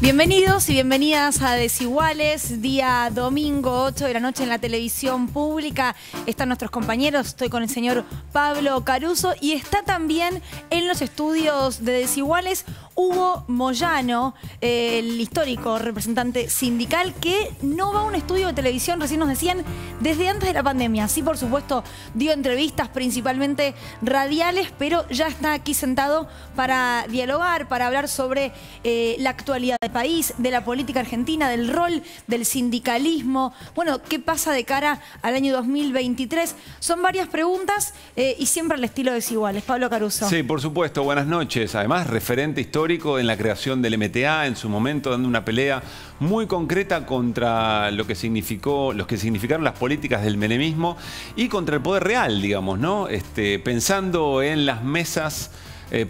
Bienvenidos y bienvenidas a Desiguales, día domingo 8 de la noche en la televisión pública. Están nuestros compañeros, estoy con el señor Pablo Caruso y está también en los estudios de Desiguales Hugo Moyano, el histórico representante sindical que no va a un estudio de televisión, recién nos decían, desde antes de la pandemia. Sí, por supuesto, dio entrevistas principalmente radiales, pero ya está aquí sentado para dialogar, para hablar sobre la actualidad del país, de la política argentina, del rol del sindicalismo. Bueno, ¿qué pasa de cara al año 2023? Son varias preguntas y siempre al estilo Desiguales. Pablo Caruso. Sí, por supuesto. Buenas noches. Además, referente histórico en la creación del MTA, en su momento dando una pelea muy concreta contra lo que significaron las políticas del menemismo y contra el poder real, digamos, ¿no? Pensando en las mesas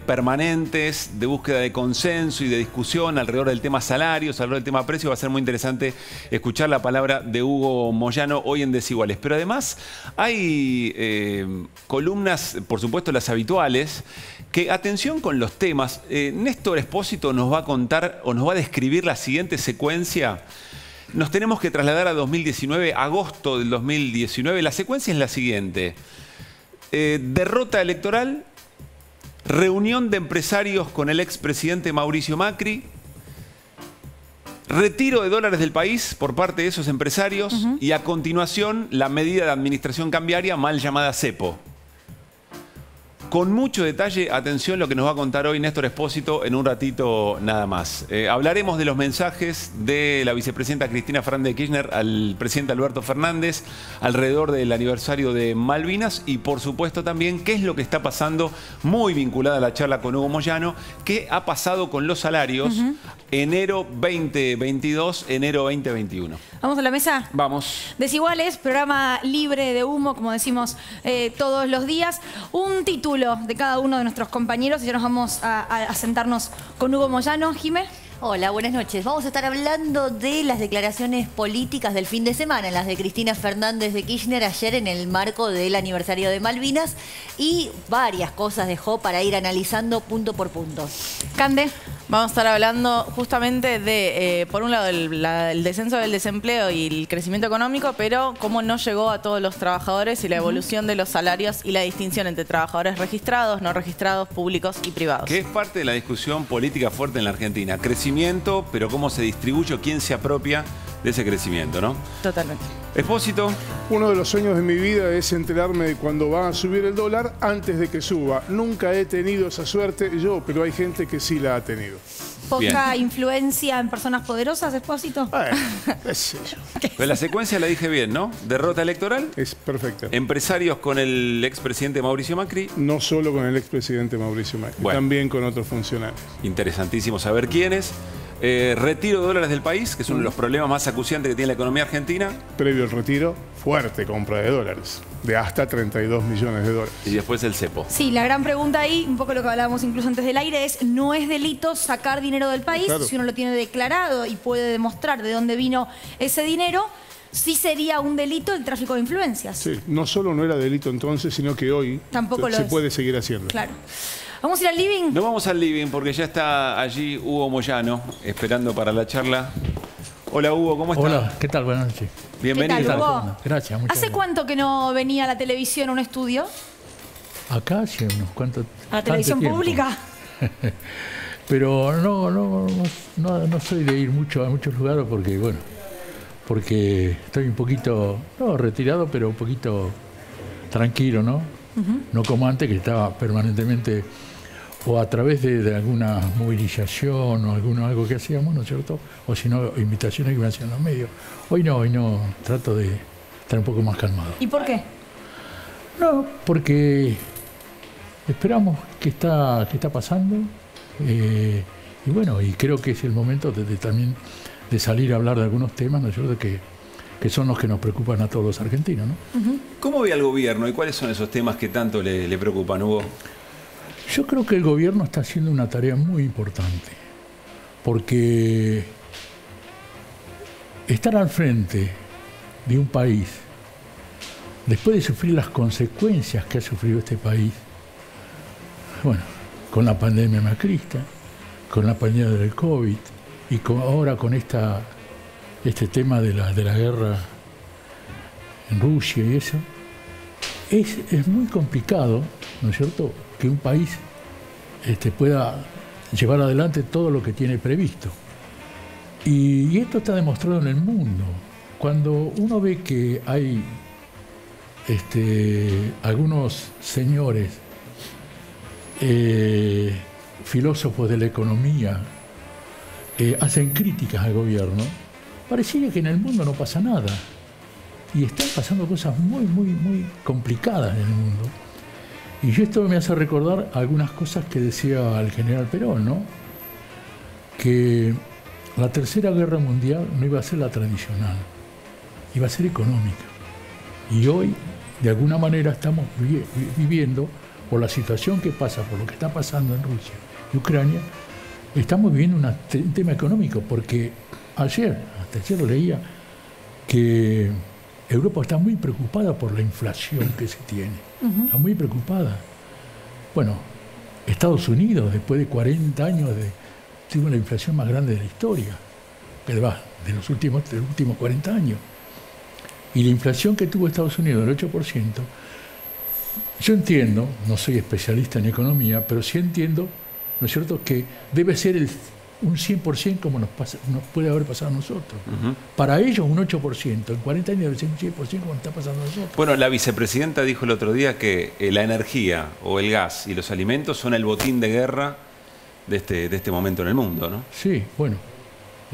permanentes de búsqueda de consenso y de discusión alrededor del tema salarios, alrededor del tema precios. Va a ser muy interesante escuchar la palabra de Hugo Moyano hoy en Desiguales. Pero además hay columnas, por supuesto las habituales, que atención con los temas. Néstor Espósito nos va a contar o nos va a describir la siguiente secuencia. Nos tenemos que trasladar a 2019, agosto del 2019. La secuencia es la siguiente. Derrota electoral, reunión de empresarios con el expresidente Mauricio Macri, retiro de dólares del país por parte de esos empresarios y a continuación la medida de administración cambiaria mal llamada cepo. Con mucho detalle, atención lo que nos va a contar hoy Néstor Espósito en un ratito nada más. Hablaremos de los mensajes de la vicepresidenta Cristina Fernández de Kirchner al presidente Alberto Fernández alrededor del aniversario de Malvinas y por supuesto también qué es lo que está pasando, muy vinculada a la charla con Hugo Moyano, qué ha pasado con los salarios enero 2022, enero 2021. ¿Vamos a la mesa? Vamos. Desiguales, programa libre de humo, como decimos todos los días. Un título de cada uno de nuestros compañeros y ya nos vamos a sentarnos con Hugo Moyano. Jimé. Hola, buenas noches. Vamos a estar hablando de las declaraciones políticas del fin de semana, las de Cristina Fernández de Kirchner ayer en el marco del aniversario de Malvinas y varias cosas dejó para ir analizando punto por punto. Cande. Vamos a estar hablando justamente de, por un lado, el descenso del desempleo y el crecimiento económico, pero cómo no llegó a todos los trabajadores y la evolución de los salarios y la distinción entre trabajadores registrados, no registrados, públicos y privados. Que es parte de la discusión política fuerte en la Argentina. Crecimiento, pero cómo se distribuye, quién se apropia de ese crecimiento, ¿no? Totalmente. Espósito. Uno de los sueños de mi vida es enterarme de cuando va a subir el dólar antes de que suba. Nunca he tenido esa suerte yo, pero hay gente que sí la ha tenido. ¿Poca influencia en personas poderosas, Espósito? Pues la secuencia la dije bien, ¿no? Derrota electoral. Es perfecta. Empresarios con el expresidente Mauricio Macri. No solo con el expresidente Mauricio Macri, también con otros funcionarios. Interesantísimo saber quiénes. Retiro de dólares del país, que es uno de los problemas más acuciantes que tiene la economía argentina. Previo al retiro, fuerte compra de dólares, de hasta 32 millones de dólares. Y después el cepo. Sí, la gran pregunta ahí, un poco lo que hablábamos incluso antes del aire, es ¿no es delito sacar dinero del país? Claro. Si uno lo tiene declarado y puede demostrar de dónde vino ese dinero, sí sería un delito el tráfico de influencias. Sí, no solo no era delito entonces, sino que hoy tampoco se puede seguir haciendo. Claro. ¿Vamos a ir al living? Nos vamos al living porque ya está allí Hugo Moyano esperando para la charla. Hola Hugo, ¿cómo estás? Hola, ¿qué tal? Buenas noches. Bienvenido. ¿Qué tal, Hugo? Gracias, muchas ¿Hace cuánto que no venía a la televisión a un estudio? Acá hace unos cuantos... ¿A la televisión pública? Pero no soy de ir mucho a muchos lugares porque, bueno, porque estoy un poquito, no retirado, pero un poquito tranquilo, ¿no? No como antes que estaba permanentemente o a través de alguna movilización o algo que hacíamos, ¿no es cierto? O si no, invitaciones que me hacían los medios. Hoy no, trato de estar un poco más calmado. ¿Y por qué? No, porque esperamos qué está pasando y bueno, y creo que es el momento también de salir a hablar de algunos temas, ¿no es cierto?, que son los que nos preocupan a todos los argentinos, ¿no? ¿Cómo ve al gobierno y cuáles son esos temas que tanto le preocupan, Hugo? Yo creo que el gobierno está haciendo una tarea muy importante, porque estar al frente de un país, después de sufrir las consecuencias que ha sufrido este país, bueno, con la pandemia macrista, con la pandemia del COVID y ahora con este tema de la guerra en Rusia y eso, es muy complicado, ¿no es cierto?, que un país pueda llevar adelante todo lo que tiene previsto. Y esto está demostrado en el mundo. Cuando uno ve que hay algunos señores filósofos de la economía hacen críticas al gobierno, pareciera que en el mundo no pasa nada. Y están pasando cosas muy, muy, muy complicadas en el mundo. Y esto me hace recordar algunas cosas que decía el general Perón, ¿no? Que la Tercera Guerra Mundial no iba a ser la tradicional, iba a ser económica. Y hoy, de alguna manera, estamos viviendo, por la situación que pasa, por lo que está pasando en Rusia y Ucrania, estamos viviendo un tema económico, porque hasta ayer leía que Europa está muy preocupada por la inflación que se tiene. Está muy preocupada. Bueno, Estados Unidos, después de 40 años, tuvo la inflación más grande de la historia, de los últimos 40 años. Y la inflación que tuvo Estados Unidos, del 8%, yo entiendo, no soy especialista en economía, pero sí entiendo, ¿no es cierto?, que debe ser un 100% como nos puede haber pasado a nosotros. Para ellos un 8%, en 40 años debe ser un 100% como nos está pasando a nosotros. Bueno, la vicepresidenta dijo el otro día que la energía o el gas y los alimentos son el botín de guerra de este momento en el mundo, ¿no? Sí, bueno,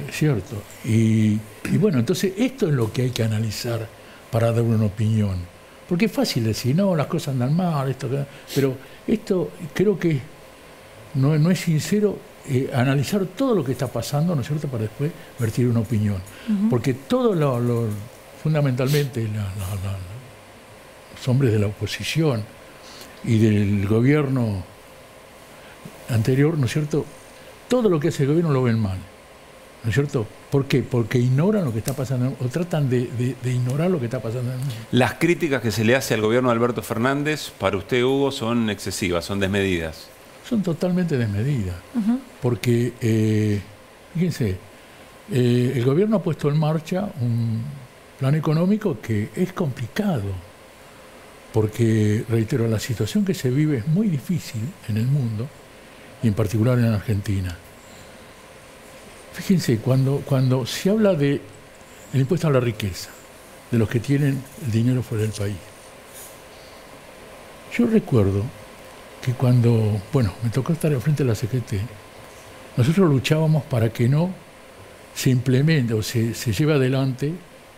es cierto. Y bueno, entonces esto es lo que hay que analizar para dar una opinión. Porque es fácil decir, no, las cosas andan mal, pero esto creo que no es sincero analizar todo lo que está pasando, ¿no es cierto?, para después vertir una opinión. Porque fundamentalmente los hombres de la oposición y del gobierno anterior, ¿no es cierto?, todo lo que hace el gobierno lo ven mal, ¿no es cierto? ¿Por qué? Porque ignoran lo que está pasando, o tratan de ignorar lo que está pasando en el mundo. Las críticas que se le hace al gobierno de Alberto Fernández, para usted, Hugo, son excesivas, son desmedidas. Son totalmente desmedidas, porque, fíjense, el gobierno ha puesto en marcha un plan económico que es complicado, porque, reitero, la situación que se vive es muy difícil en el mundo, y en particular en Argentina. Fíjense, cuando se habla del impuesto a la riqueza, de los que tienen el dinero fuera del país, yo recuerdo que cuando, me tocó estar al frente de la CGT, nosotros luchábamos para que no se implemente o se lleve adelante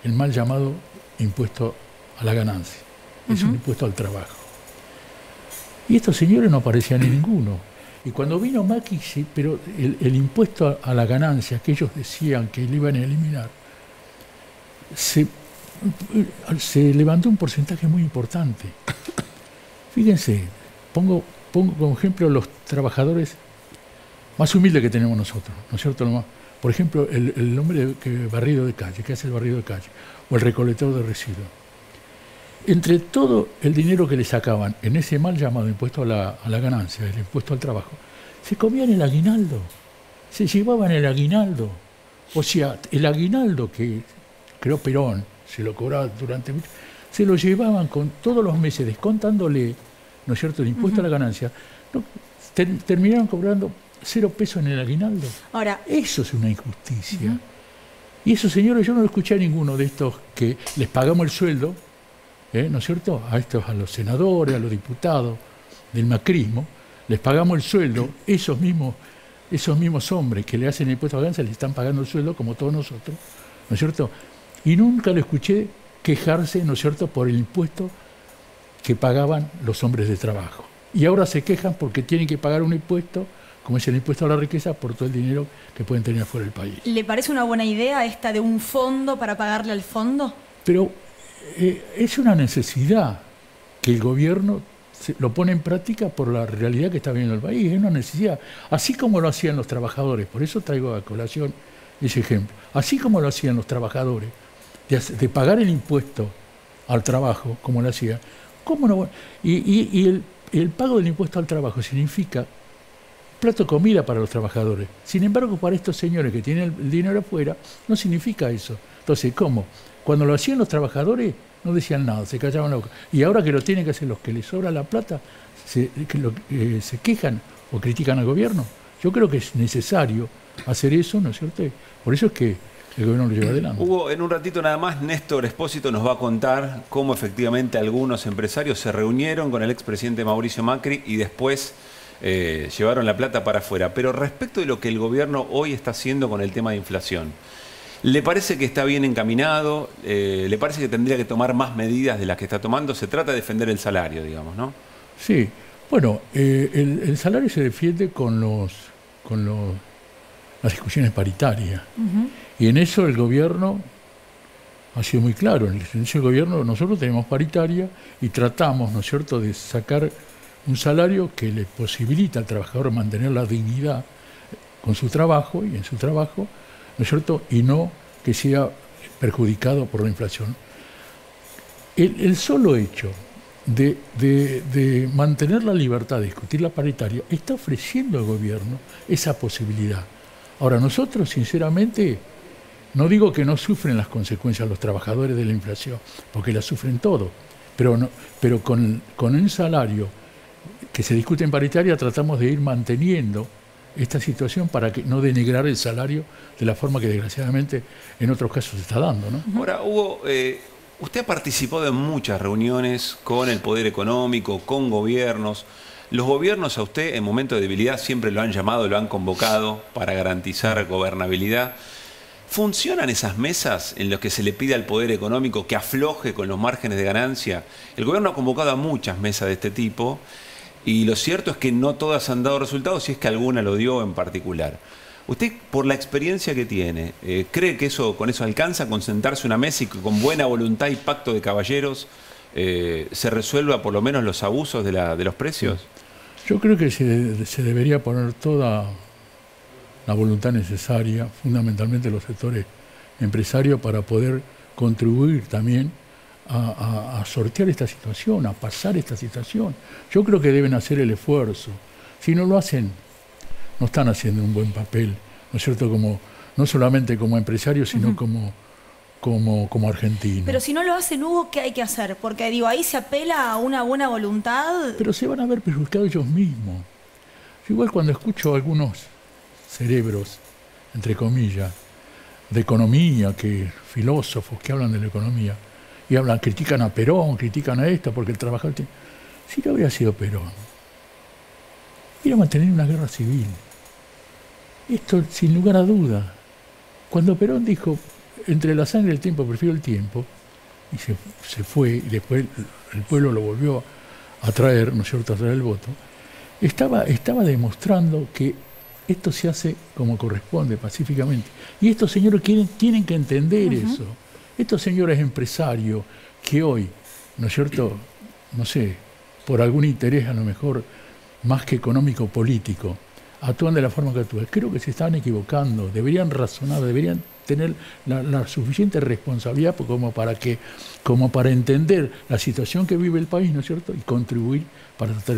el mal llamado impuesto a la ganancia. Es un impuesto al trabajo. Y estos señores no aparecían en ninguno. Y cuando vino Macri, pero el impuesto a la ganancia que ellos decían que lo iban a eliminar, se levantó un porcentaje muy importante. Fíjense, pongo como ejemplo los trabajadores más humildes que tenemos nosotros, ¿no es cierto? Por ejemplo, el hombre barrido de calle, que hace el barrido de calle, o el recolector de residuos. Entre todo el dinero que le sacaban en ese mal llamado impuesto a la ganancia, el impuesto al trabajo, se comían el aguinaldo, se llevaban el aguinaldo. O sea, el aguinaldo que creó Perón, se lo cobraba durante mucho, se lo llevaban con todos los meses descontándole, ¿no es cierto?, el impuesto a la ganancia, terminaron cobrando 0 pesos en el aguinaldo. Ahora, eso es una injusticia. Y esos señores, yo no lo escuché a ninguno de estos que les pagamos el sueldo, ¿no es cierto?, a los senadores, a los diputados del macrismo, les pagamos el sueldo, esos mismos hombres que le hacen el impuesto a la ganancia les están pagando el sueldo como todos nosotros, ¿no es cierto? Y nunca lo escuché quejarse, ¿no es cierto?, por el impuesto que pagaban los hombres de trabajo. Y ahora se quejan porque tienen que pagar un impuesto, como es el impuesto a la riqueza, por todo el dinero que pueden tener fuera del país. ¿Le parece una buena idea esta de un fondo para pagarle al fondo? Pero es una necesidad que el gobierno lo pone en práctica por la realidad que está viviendo el país. Es una necesidad, así como lo hacían los trabajadores. Por eso traigo a colación ese ejemplo. Así como lo hacían los trabajadores, de pagar el impuesto al trabajo, como lo hacían, ¿cómo no? Y el pago del impuesto al trabajo significa plato de comida para los trabajadores. Sin embargo, para estos señores que tienen el dinero afuera, no significa eso. Entonces, ¿cómo? Cuando lo hacían los trabajadores, no decían nada, se callaban la boca. Y ahora que lo tienen que hacer los que les sobra la plata, se quejan o critican al gobierno. Yo creo que es necesario hacer eso, ¿no es cierto? Por eso es que el gobierno lo lleva adelante. Hugo, en un ratito nada más, Néstor Espósito nos va a contar cómo efectivamente algunos empresarios se reunieron con el expresidente Mauricio Macri y después llevaron la plata para afuera. Pero respecto de lo que el gobierno hoy está haciendo con el tema de inflación, ¿le parece que está bien encaminado? ¿Le parece que tendría que tomar más medidas de las que está tomando? Se trata de defender el salario, digamos, ¿no? Sí, bueno, el salario se defiende con las discusiones paritarias. Y en eso el gobierno ha sido muy claro. En el gobierno nosotros tenemos paritaria y tratamos, ¿no es cierto?, de sacar un salario que le posibilita al trabajador mantener la dignidad con su trabajo y en su trabajo, ¿no es cierto?, y no que sea perjudicado por la inflación. El solo hecho de mantener la libertad de discutir la paritaria está ofreciendo al gobierno esa posibilidad. Ahora, nosotros, sinceramente, no digo que no sufren las consecuencias los trabajadores de la inflación, porque las sufren todos, pero con un salario que se discute en paritaria tratamos de ir manteniendo esta situación para que no denigrar el salario de la forma que desgraciadamente en otros casos se está dando, ¿no? Ahora, Hugo, usted ha participado en muchas reuniones con el poder económico, con gobiernos. Los gobiernos a usted en momentos de debilidad siempre lo han llamado, lo han convocado para garantizar gobernabilidad. ¿Funcionan esas mesas en las que se le pide al poder económico que afloje con los márgenes de ganancia? El gobierno ha convocado a muchas mesas de este tipo y lo cierto es que no todas han dado resultados, si es que alguna lo dio en particular. Usted, por la experiencia que tiene, ¿cree que con eso alcanza con sentarse una mesa y que con buena voluntad y pacto de caballeros se resuelva por lo menos los abusos de los precios? Yo creo que se debería poner toda la voluntad necesaria, fundamentalmente los sectores empresarios, para poder contribuir también a sortear esta situación, a pasar esta situación. Yo creo que deben hacer el esfuerzo. Si no lo hacen, no están haciendo un buen papel, ¿no es cierto? No solamente como empresarios, sino como argentinos. Pero si no lo hacen, Hugo, ¿qué hay que hacer? Porque digo, ahí se apela a una buena voluntad. Pero se van a ver perjudicados ellos mismos. Yo igual cuando escucho a algunos cerebros, entre comillas, de economía, filósofos que hablan de la economía, y critican a Perón, critican a esto, porque el trabajador tiene... Si no hubiera sido Perón, hubiera mantenido una guerra civil. Esto sin lugar a duda. Cuando Perón dijo, entre la sangre y el tiempo prefiero el tiempo, y se fue, y después el pueblo lo volvió a traer, ¿no es cierto?, a traer el voto, estaba demostrando que esto se hace como corresponde, pacíficamente. Y estos señores tienen que entender eso. Estos señores empresarios que hoy, ¿no es cierto?, no sé, por algún interés a lo mejor más que económico político, actúan de la forma que actúan. Creo que se están equivocando, deberían razonar, deberían tener la suficiente responsabilidad como para entender la situación que vive el país, ¿no es cierto?, y contribuir para tratar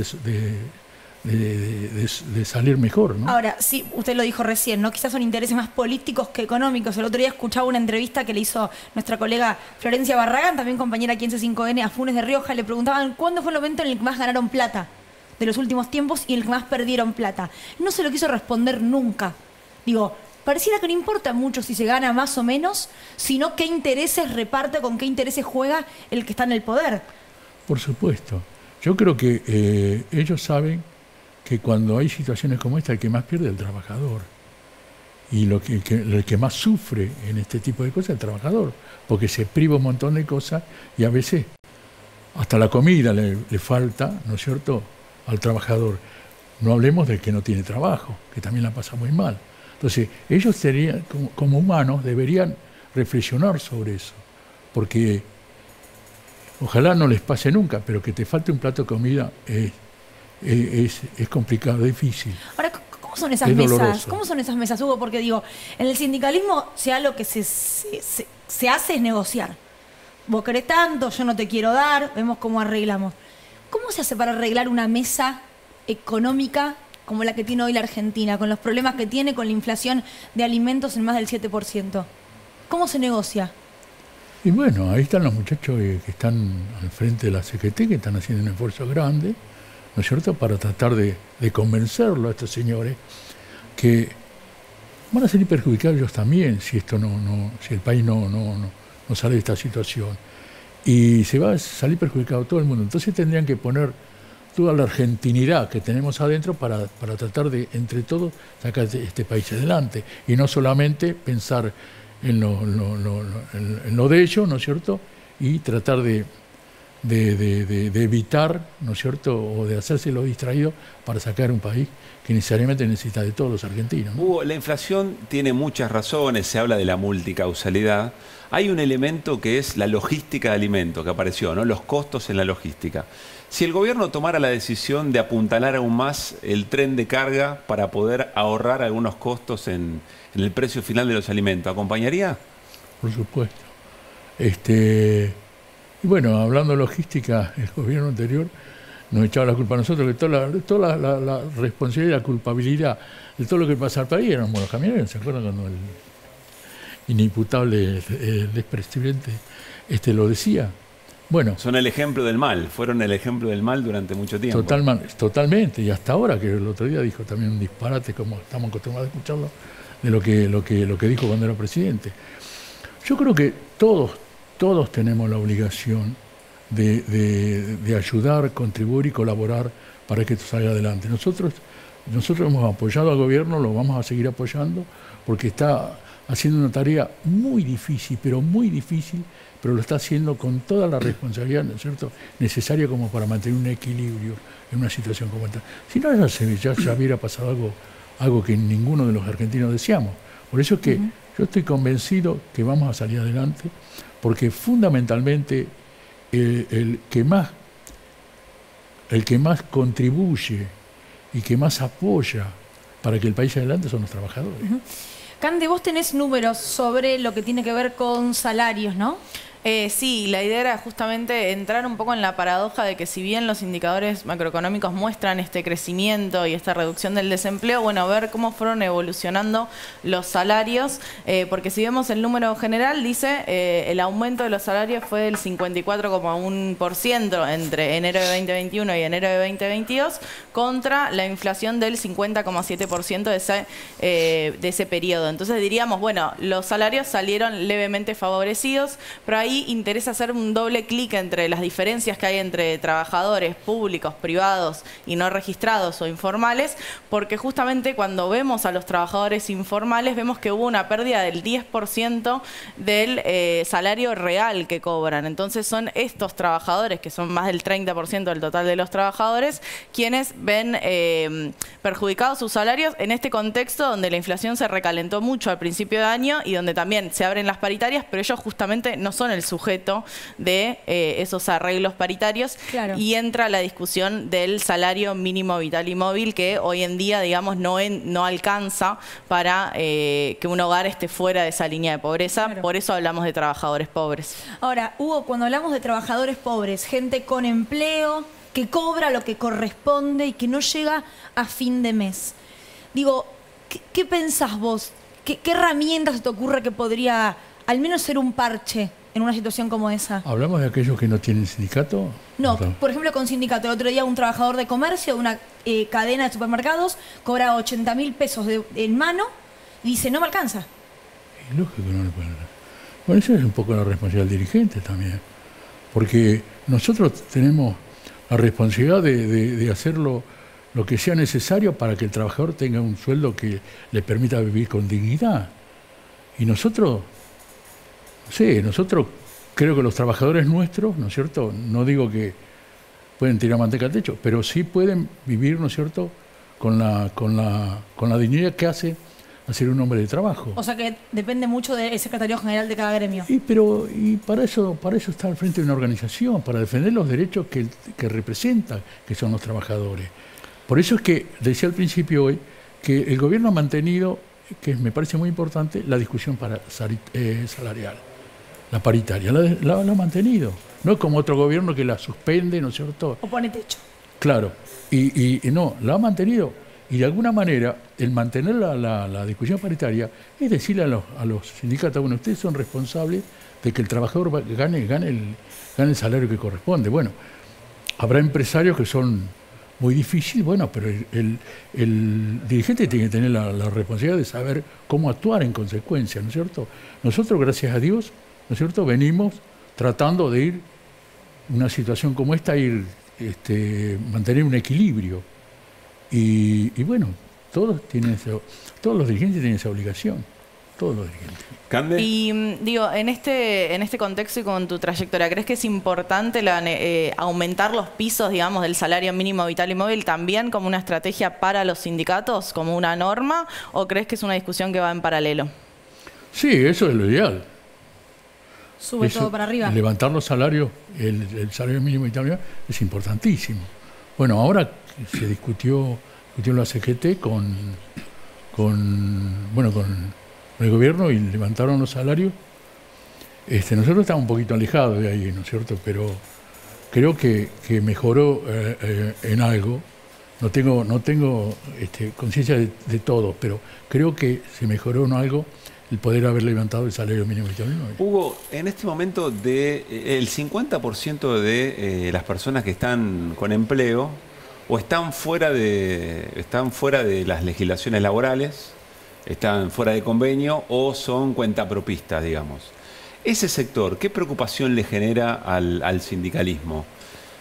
de salir mejor, ¿no? Ahora, sí, usted lo dijo recién, ¿no? Quizás son intereses más políticos que económicos. El otro día escuchaba una entrevista que le hizo nuestra colega Florencia Barragán, también compañera aquí en C5N, a Funes de Rioja. Le preguntaban cuándo fue el momento en el que más ganaron plata de los últimos tiempos y en el que más perdieron plata. No se lo quiso responder nunca. Digo, pareciera que no importa mucho si se gana más o menos, sino qué intereses reparte, con qué intereses juega el que está en el poder. Por supuesto. Yo creo que ellos saben que cuando hay situaciones como esta, el que más pierde es el trabajador. Y el que más sufre en este tipo de cosas es el trabajador, porque se priva un montón de cosas y a veces hasta la comida le falta, ¿no es cierto?, al trabajador. No hablemos del que no tiene trabajo, que también la pasa muy mal. Entonces, ellos serían, como humanos, deberían reflexionar sobre eso, porque ojalá no les pase nunca, pero que te falte un plato de comida es complicado, difícil. Ahora, ¿cómo son esas mesas? ¿Cómo son esas mesas, Hugo? Porque digo, en el sindicalismo, lo que se hace es negociar. Vos querés tanto, yo no te quiero dar, vemos cómo arreglamos. ¿Cómo se hace para arreglar una mesa económica como la que tiene hoy la Argentina, con los problemas que tiene, con la inflación de alimentos en más del 7%? ¿Cómo se negocia? Y bueno, ahí están los muchachos que están al frente de la CGT, que están haciendo un esfuerzo grande, ¿no es cierto?, para tratar de convencerlo a estos señores que van a salir perjudicados ellos también si esto si el país no sale de esta situación. Y se va a salir perjudicado todo el mundo. Entonces tendrían que poner toda la argentinidad que tenemos adentro para tratar de, entre todos, sacar este país adelante. Y no solamente pensar en lo de ellos, ¿no es cierto?, y tratar de evitar, ¿no es cierto?, o de hacerse los distraídos para sacar un país que necesariamente necesita de todos los argentinos, ¿no? Hugo, la inflación tiene muchas razones, se habla de la multicausalidad. Hay un elemento que es la logística de alimentos que apareció, ¿no?, los costos en la logística. Si el gobierno tomara la decisión de apuntalar aún más el tren de carga para poder ahorrar algunos costos en el precio final de los alimentos, ¿acompañaría? Por supuesto. Y bueno, hablando de logística, el gobierno anterior nos echaba la culpa a nosotros, que toda la responsabilidad y la culpabilidad de todo lo que pasa al país éramos los camioneros. ¿Se acuerdan cuando el inimputable, el expresidente lo decía? Bueno, son el ejemplo del mal, fueron el ejemplo del mal durante mucho tiempo. Totalmente, y hasta ahora, que el otro día dijo también un disparate, como estamos acostumbrados a escucharlo, de lo que dijo cuando era presidente. Yo creo que todos tenemos la obligación de ayudar, contribuir y colaborar para que esto salga adelante. Nosotros hemos apoyado al gobierno, lo vamos a seguir apoyando, porque está haciendo una tarea muy difícil, pero lo está haciendo con toda la responsabilidad, ¿no es cierto?, necesaria como para mantener un equilibrio en una situación como esta. Si no, ya hubiera pasado algo que ninguno de los argentinos deseamos. Por eso es que yo estoy convencido que vamos a salir adelante, porque fundamentalmente el que más contribuye y que más apoya para que el país adelante son los trabajadores. Cande, vos tenés números sobre lo que tiene que ver con salarios, ¿no? Sí, la idea era justamente entrar un poco en la paradoja de que si bien los indicadores macroeconómicos muestran este crecimiento y esta reducción del desempleo, bueno, ver cómo fueron evolucionando los salarios, porque si vemos el número general, dice el aumento de los salarios fue del 54,1% entre enero de 2021 y enero de 2022, contra la inflación del 50,7% de ese periodo. Entonces diríamos, bueno, los salarios salieron levemente favorecidos, pero ahí interesa hacer un doble clic entre las diferencias que hay entre trabajadores públicos, privados y no registrados o informales, porque justamente cuando vemos a los trabajadores informales vemos que hubo una pérdida del 10% del salario real que cobran. Entonces son estos trabajadores, que son más del 30% del total de los trabajadores, quienes ven perjudicados sus salarios en este contexto donde la inflación se recalentó mucho al principio de año y donde también se abren las paritarias, pero ellos justamente no son el sujeto de esos arreglos paritarios. Claro. Y entra la discusión del salario mínimo vital y móvil, que hoy en día, digamos, no alcanza para que un hogar esté fuera de esa línea de pobreza. Claro. Por eso hablamos de trabajadores pobres. Ahora, Hugo, cuando hablamos de trabajadores pobres, gente con empleo, que cobra lo que corresponde y que no llega a fin de mes, digo, ¿qué pensás vos? ¿Qué herramientas te ocurre que podría al menos ser un parche en una situación como esa? ¿Hablamos de aquellos que no tienen sindicato? No, por ejemplo con sindicato. El otro día un trabajador de comercio de una cadena de supermercados cobra 80.000 pesos en mano y dice, no me alcanza. Y lógico que no le pueden alcanzar. Bueno, eso es un poco la responsabilidad del dirigente también. Porque nosotros tenemos la responsabilidad de hacer lo que sea necesario para que el trabajador tenga un sueldo que le permita vivir con dignidad. Y nosotros creo que los trabajadores nuestros, ¿no es cierto?, no digo que pueden tirar manteca al techo, pero sí pueden vivir, ¿no es cierto?, con la dignidad que hace hacer un hombre de trabajo. O sea que depende mucho del secretario general de cada gremio. Y para eso está al frente de una organización, para defender los derechos que representa, que son los trabajadores. Por eso es que decía al principio hoy que el gobierno ha mantenido, que me parece muy importante, la discusión salarial. La paritaria, la ha mantenido. No es como otro gobierno que la suspende, ¿no es cierto? O pone techo. Claro. Y no, la ha mantenido. Y de alguna manera, el mantener la discusión paritaria es decirle a los sindicatos, bueno, ustedes son responsables de que el trabajador gane el salario que corresponde. Bueno, habrá empresarios que son muy difíciles, bueno, pero el dirigente tiene que tener la responsabilidad de saber cómo actuar en consecuencia, ¿no es cierto? Nosotros, gracias a Dios, ¿no es cierto?, venimos tratando de ir, una situación como esta, mantener un equilibrio. Y bueno, todos los dirigentes tienen esa obligación, todos los dirigentes. ¿Cande? Y digo, en este contexto y con tu trayectoria, ¿crees que es importante aumentar los pisos, digamos, del salario mínimo vital y móvil también como una estrategia para los sindicatos, como una norma, o crees que es una discusión que va en paralelo? Sí, eso es lo ideal. Sube todo para arriba. Levantar los salarios, el salario mínimo vital y móvil es importantísimo. Bueno, ahora se discutió la CGT con el gobierno y levantaron los salarios. Nosotros estamos un poquito alejados de ahí, ¿no es cierto? Pero creo que mejoró en algo. No tengo conciencia de todo, pero creo que se mejoró en algo el poder haber levantado el salario mínimo vital y móvil. Hugo, en este momento el 50% de las personas que están con empleo o están fuera de las legislaciones laborales, están fuera de convenio o son cuentapropistas, digamos. Ese sector, ¿qué preocupación le genera al sindicalismo?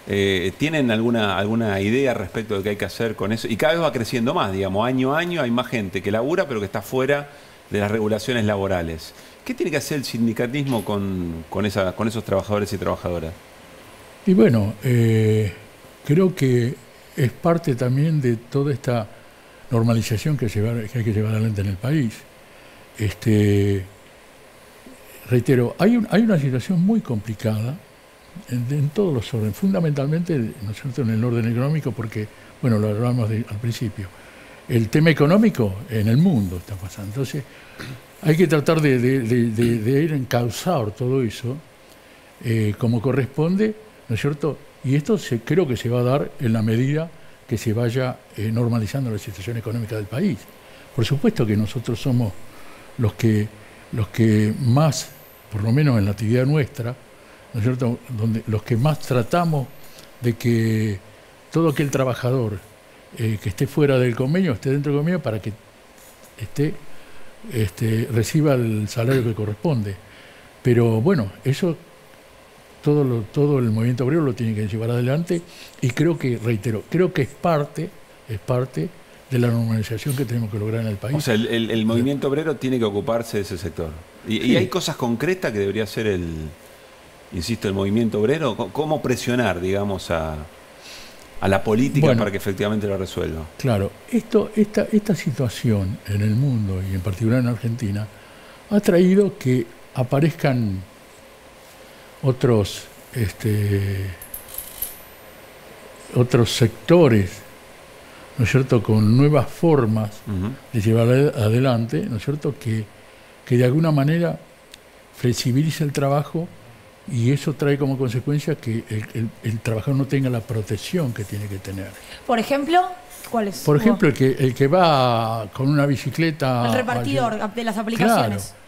¿Tienen alguna idea respecto de qué hay que hacer con eso? Y cada vez va creciendo más, digamos, año a año hay más gente que labura pero que está fuera de las regulaciones laborales. ¿Qué tiene que hacer el sindicalismo con esos trabajadores y trabajadoras? Y bueno, creo que es parte también de toda esta normalización que hay que llevar adelante en el país. Reitero, hay una situación muy complicada en todos los órdenes, fundamentalmente, ¿no es cierto?, en el orden económico, porque, bueno, lo hablamos al principio. El tema económico en el mundo está pasando. Entonces, hay que tratar de ir a encauzar todo eso como corresponde, ¿no es cierto? Y esto creo que se va a dar en la medida que se vaya normalizando la situación económica del país. Por supuesto que nosotros somos los que más, por lo menos en la actividad nuestra, ¿no es cierto?, los que más tratamos de que todo aquel trabajador que esté fuera del convenio, esté dentro del convenio para que reciba el salario que corresponde. Pero bueno, eso todo el movimiento obrero lo tiene que llevar adelante y creo que es parte de la normalización que tenemos que lograr en el país. O sea, el movimiento obrero tiene que ocuparse de ese sector. ¿Y hay cosas concretas que debería hacer el movimiento obrero? ¿Cómo presionar, digamos, a la política para que efectivamente lo resuelva? Claro, esta situación en el mundo y en particular en Argentina ha traído que aparezcan otros sectores, ¿no es cierto?, con nuevas formas de llevar adelante, ¿no es cierto?, que de alguna manera flexibiliza el trabajo y eso trae como consecuencia que el trabajador no tenga la protección que tiene que tener. Por ejemplo, ¿cuál es? Por ejemplo, el que va con una bicicleta... El repartidor de las aplicaciones. Claro.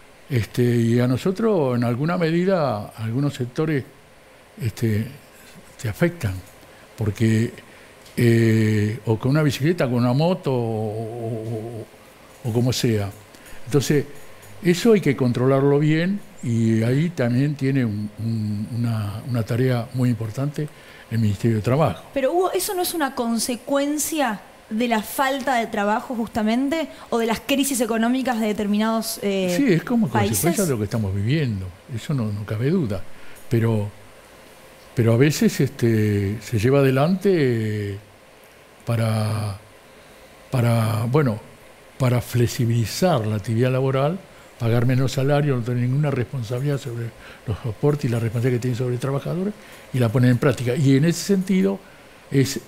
Y a nosotros, en alguna medida, algunos sectores te afectan, porque o con una bicicleta, con una moto, o como sea. Entonces, eso hay que controlarlo bien y ahí también tiene una tarea muy importante el Ministerio de Trabajo. Pero Hugo, ¿eso no es una consecuencia de la falta de trabajo justamente o de las crisis económicas de determinados países? Sí, es como consecuencia de lo que estamos viviendo, eso no cabe duda, pero a veces se lleva adelante para flexibilizar la actividad laboral, pagar menos salario, no tener ninguna responsabilidad sobre los soportes y la responsabilidad que tiene sobre el trabajador y la ponen en práctica. Y en ese sentido es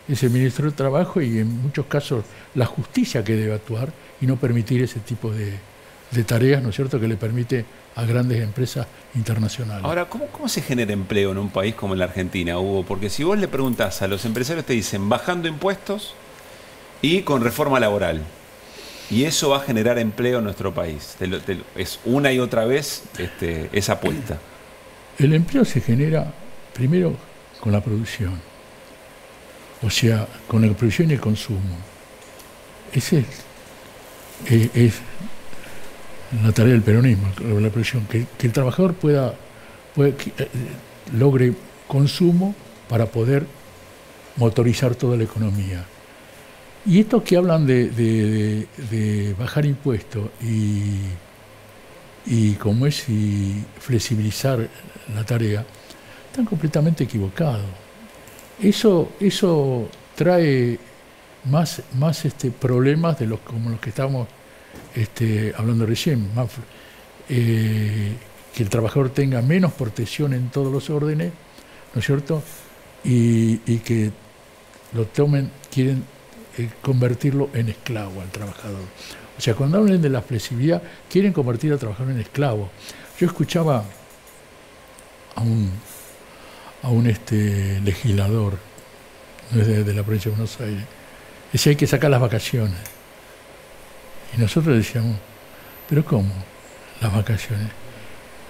el Ministro de Trabajo y en muchos casos la justicia que debe actuar y no permitir ese tipo de tareas, ¿no es cierto?, que le permite a grandes empresas internacionales. Ahora, ¿cómo se genera empleo en un país como la Argentina, Hugo? Porque si vos le preguntás a los empresarios, te dicen bajando impuestos y con reforma laboral. Y eso va a generar empleo en nuestro país. Es una y otra vez esa apuesta. El empleo se genera primero con la producción, o sea, con la producción y el consumo. Esa es la tarea del peronismo, la producción, que el trabajador logre consumo para poder motorizar toda la economía. Y estos que hablan de bajar impuestos y flexibilizar la tarea, están completamente equivocados. Eso trae más problemas como los que estamos hablando recién, que el trabajador tenga menos protección en todos los órdenes, ¿no es cierto? Y que quieren convertirlo en esclavo al trabajador. O sea, cuando hablan de la flexibilidad, quieren convertir al trabajador en esclavo. Yo escuchaba a un legislador de la provincia de Buenos Aires, decía: hay que sacar las vacaciones. Y nosotros decíamos: ¿pero cómo? Las vacaciones.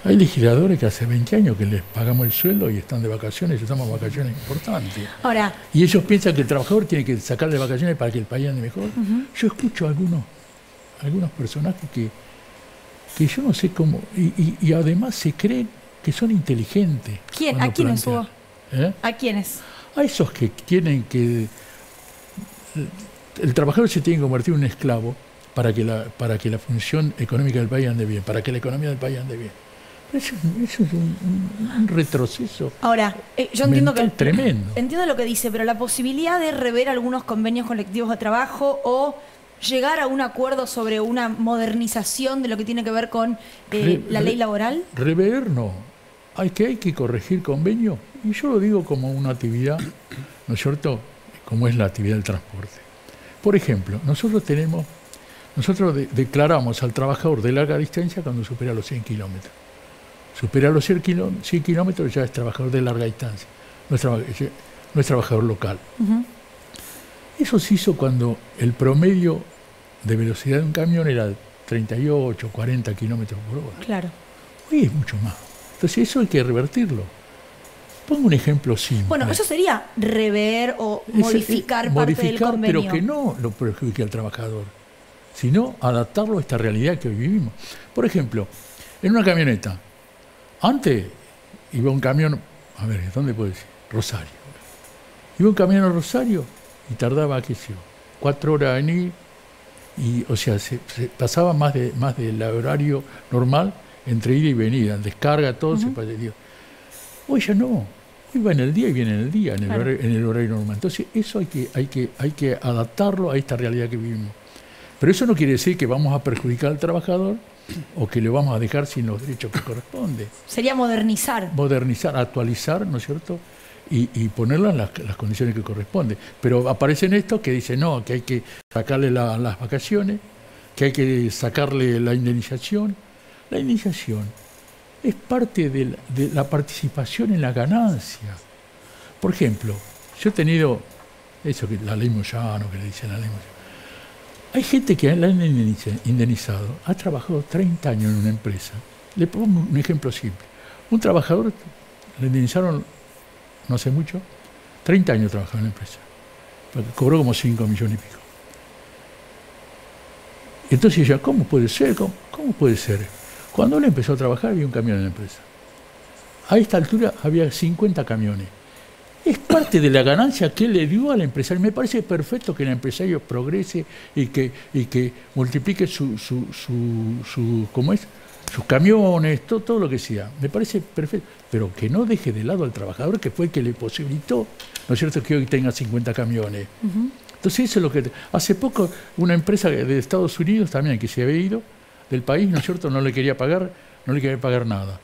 Hay legisladores que hace 20 años que les pagamos el sueldo y están de vacaciones, y estamos vacaciones importantes. Ahora, y ellos piensan que el trabajador tiene que sacarle vacaciones para que el país ande mejor. Yo escucho a algunos personajes que yo no sé cómo, y además se creen que son inteligentes. ¿Quién? ¿A quiénes hubo? ¿A quiénes? A esos que quieren que el trabajador se tiene que convertir en un esclavo para que la función económica del país ande bien, para que la economía del país ande bien. Eso es un retroceso. Ahora, yo entiendo que tremendo. Entiendo lo que dice, pero la posibilidad de rever algunos convenios colectivos de trabajo o llegar a un acuerdo sobre una modernización de lo que tiene que ver con la ley laboral. Rever no. Hay que corregir convenios, y yo lo digo como una actividad, ¿no es cierto?, como es la actividad del transporte. Por ejemplo, nosotros declaramos al trabajador de larga distancia cuando supera los 100 kilómetros. Supera los 100 kilómetros, ya es trabajador de larga distancia, no es trabajador local. Eso se hizo cuando el promedio de velocidad de un camión era 38, 40 kilómetros por hora. Claro. Hoy es mucho más. Entonces eso hay que revertirlo. Pongo un ejemplo simple. Bueno, eso sería rever o modificar parte del convenio. Pero que no lo perjudique al trabajador, sino adaptarlo a esta realidad que hoy vivimos. Por ejemplo, en una camioneta, antes iba un camión, a ver, ¿dónde puedo decir? Rosario. Iba un camión a Rosario y tardaba, qué sé yo, 4 horas en ir, y, o sea, se pasaba más del horario normal entre ida y venida, en descarga, todo se pasaba. Hoy ya no, hoy va en el día y viene en el día, en el horario normal. Entonces eso hay que adaptarlo a esta realidad que vivimos. Pero eso no quiere decir que vamos a perjudicar al trabajador o que le vamos a dejar sin los derechos que corresponde. Sería modernizar. Modernizar, actualizar, ¿no es cierto?, y ponerla en las condiciones que corresponden. Pero aparecen estos que dicen no, que hay que sacarle las vacaciones, que hay que sacarle la indemnización. La indemnización es parte de la participación en la ganancia. Por ejemplo, yo he tenido eso que la ley Moyano, que le dicen la ley Moyano. Hay gente que la han indemnizado, ha trabajado 30 años en una empresa. Le pongo un ejemplo simple. Un trabajador le indemnizaron no hace mucho, 30 años trabajaba en la empresa. Cobró como 5 millones y pico. Entonces ella, ¿cómo puede ser? ¿Cómo puede ser? Cuando él empezó a trabajar había un camión en la empresa. A esta altura había 50 camiones. Es parte de la ganancia que él le dio al empresario. Me parece perfecto que el empresario progrese y que multiplique ¿cómo es?, sus camiones, todo lo que sea. Me parece perfecto. Pero que no deje de lado al trabajador, que fue el que le posibilitó, ¿no es cierto?, que hoy tenga 50 camiones. Entonces eso es lo que... Hace poco una empresa de Estados Unidos también, que se había ido del país, ¿no es cierto?, no le quería pagar nada.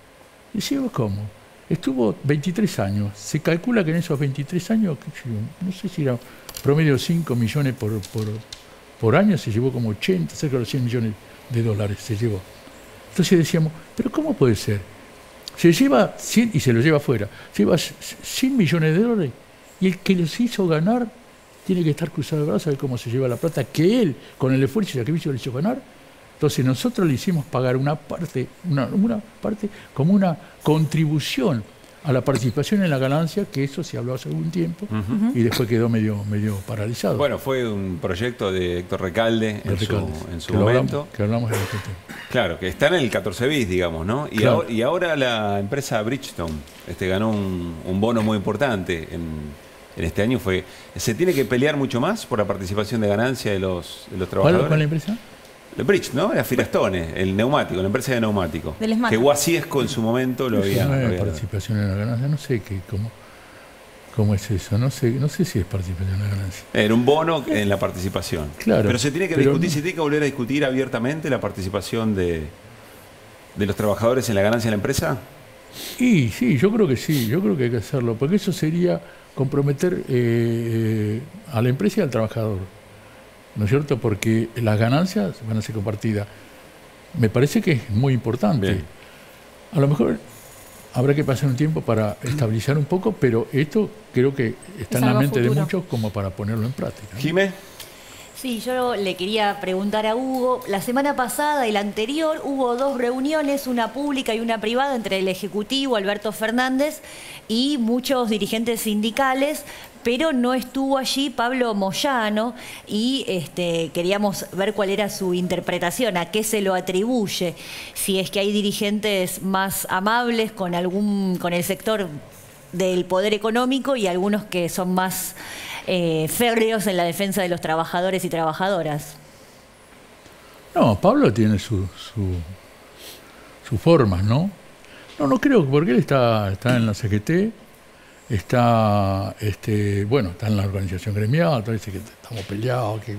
Y decimos, ¿cómo? Estuvo 23 años. Se calcula que en esos 23 años, no sé si era promedio 5 millones por año, se llevó como 80, cerca de los 100 millones de dólares se llevó. Entonces decíamos, ¿pero cómo puede ser? Se lleva 100 y se lo lleva afuera. Se lleva 100 millones de dólares y el que les hizo ganar tiene que estar cruzado de brazos a ver cómo se lleva la plata que él, con el esfuerzo y sacrificio, le hizo ganar. Entonces nosotros le hicimos pagar una parte como una contribución a la participación en la ganancia, que eso se habló hace algún tiempo, y después quedó medio paralizado. Bueno, fue un proyecto de Héctor Recalde en su momento. Que hablamos de este tema. Claro, que está en el 14 bis, digamos, ¿no? Claro. Y ahora la empresa Bridgestone ganó un bono muy importante en este año. ¿Se tiene que pelear mucho más por la participación de ganancia de los trabajadores? ¿Cuál es la empresa? El Bridge, ¿no? Era Firestone, el neumático, la empresa de neumático. Del ESMAD. Que Guasiesco en su momento lo había. No es participación en la ganancia, no sé cómo es eso, no sé si es participación en la ganancia. Era un bono en la participación. Claro. Pero se tiene que discutir, se tiene que volver a discutir abiertamente la participación de los trabajadores en la ganancia de la empresa. Y sí, yo creo que hay que hacerlo, porque eso sería comprometer a la empresa y al trabajador. ¿No es cierto? Porque las ganancias van a ser compartidas. Me parece que es muy importante. Bien. A lo mejor habrá que pasar un tiempo para estabilizar un poco, pero esto creo que está en la algo mente de futuro. muchos como para ponerlo en práctica, ¿no? Jimé. Sí, yo le quería preguntar a Hugo, la semana pasada y la anterior hubo 2 reuniones, una pública y una privada, entre el Ejecutivo, Alberto Fernández, y muchos dirigentes sindicales, pero no estuvo allí Pablo Moyano y queríamos ver cuál era su interpretación, a qué se lo atribuye, si es que hay dirigentes más amables con el sector del poder económico y algunos que son más férreos en la defensa de los trabajadores y trabajadoras. No, Pablo tiene sus formas, ¿no? No creo, porque él está en la CGT, está en la organización gremial, dice que estamos peleados, que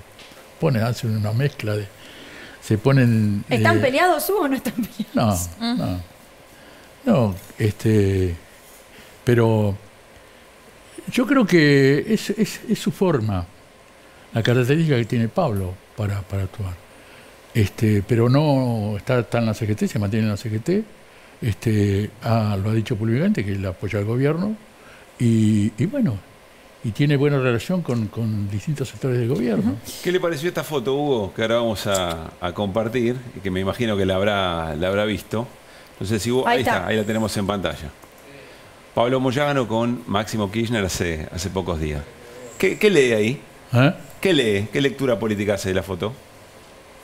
hacen una mezcla de... Se ponen... ¿Están peleados o no están peleados? No, pero yo creo que es su forma, la característica que tiene Pablo para actuar. Pero no está en la CGT, se mantiene en la CGT, lo ha dicho públicamente que él apoya al gobierno y bueno, y tiene buena relación con distintos sectores del gobierno. ¿Qué le pareció esta foto, Hugo, que ahora vamos a compartir y que me imagino que la habrá visto? No sé si Hugo, ahí está, ahí la tenemos en pantalla. Pablo Moyano con Máximo Kirchner hace pocos días. ¿Qué lee ahí? ¿Qué lee? ¿Qué lectura política hace de la foto?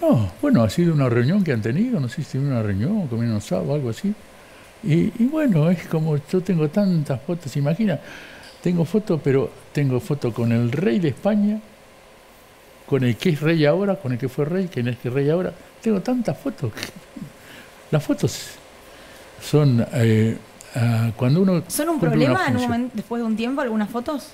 No, bueno, ha sido una reunión que han tenido, no sé si una reunión, comieron asado o algo así. Y bueno, es como yo tengo tantas fotos, imagina, tengo fotos, pero tengo fotos con el rey de España, con el que es rey ahora, con el que fue rey, que no es que es rey ahora. Tengo tantas fotos. Las fotos son... cuando uno ¿Son un problema en un momento, después de un tiempo algunas fotos?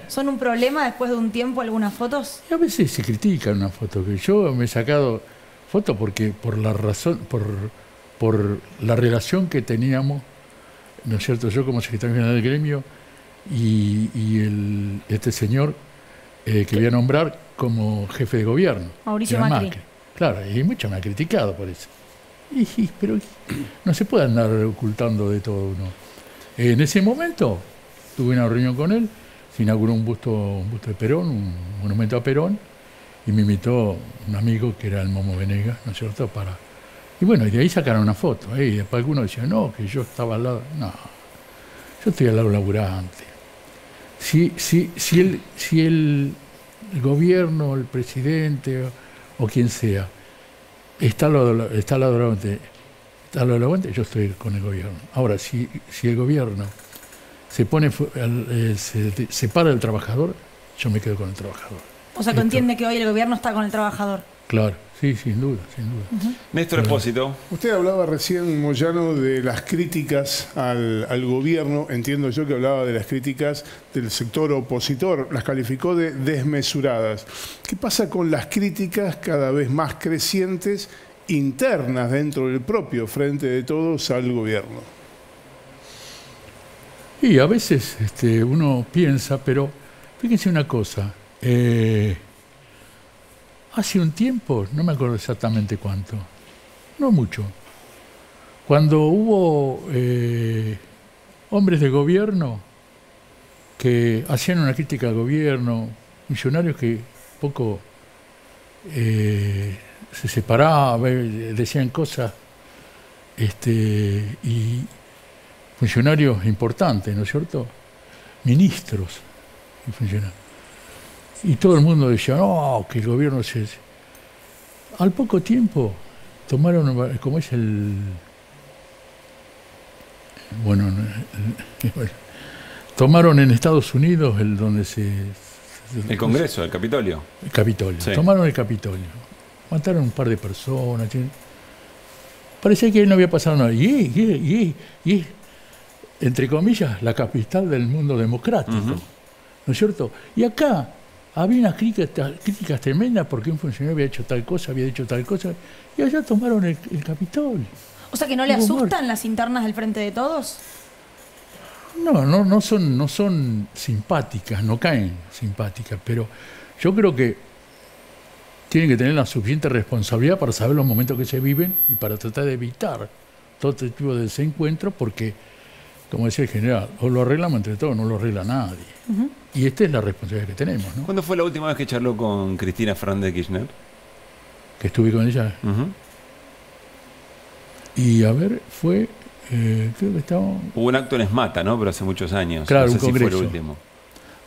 ¿Son un problema después de un tiempo algunas fotos? Y a veces se critican una foto, que yo me he sacado fotos porque por la razón, por la relación que teníamos, ¿no es cierto? Yo como secretario general del gremio y este señor que voy a nombrar como jefe de gobierno. Mauricio Macri. Claro, y mucho me ha criticado por eso. Pero no se puede andar ocultando de todo uno. En ese momento tuve una reunión con él, se inauguró un busto de Perón, un monumento a Perón, y me invitó un amigo que era el Momo Venegas, ¿no es cierto? Y bueno, y de ahí sacaron una foto. Y después algunos decían, no, que yo estaba al lado. No, yo estoy al lado laburante. Si el gobierno, el presidente o quien sea, está al lado del aguante, yo estoy con el gobierno. Ahora, si el gobierno se separa del trabajador, yo me quedo con el trabajador. O sea, que entiende que hoy el gobierno está con el trabajador. Claro, sí, sin duda. Néstor Espósito. Usted hablaba recién, Moyano, de las críticas al gobierno. Entiendo yo que hablaba de las críticas del sector opositor. Las calificó de desmesuradas. ¿Qué pasa con las críticas cada vez más crecientes internas dentro del propio Frente de Todos al gobierno? Y a veces uno piensa, pero fíjense una cosa. Hace un tiempo, no me acuerdo exactamente cuánto, no mucho, cuando hubo hombres de gobierno que hacían una crítica al gobierno funcionarios que poco se separaban, decían cosas, y funcionarios importantes, ¿no es cierto? Ministros y funcionarios. Y todo el mundo decía, no, que el gobierno se... Al poco tiempo tomaron, como es tomaron en Estados Unidos donde el Congreso, el Capitolio. El Capitolio. Sí. Tomaron el Capitolio. Mataron un par de personas. Parecía que no había pasado nada. Y es, entre comillas, la capital del mundo democrático. ¿No es cierto? Y acá había unas críticas tremendas porque un funcionario había hecho tal cosa, había dicho tal cosa, y allá tomaron el Capitolio. O sea, que no le asustan las internas del Frente de Todos. No son simpáticas, no caen simpáticas, pero yo creo que tienen que tener la suficiente responsabilidad para saber los momentos que se viven y para tratar de evitar todo este tipo de desencuentros, porque, como decía el general, o lo arreglamos entre todos, no lo arregla nadie. Y esta es la responsabilidad que tenemos, ¿no? ¿Cuándo fue la última vez que charló con Cristina Fernández de Kirchner? Que estuve con ella. Y a ver, fue... creo que estaba... Hubo un acto en Esmata, ¿no? Pero hace muchos años. Claro, no sé un congreso. Si fue el último.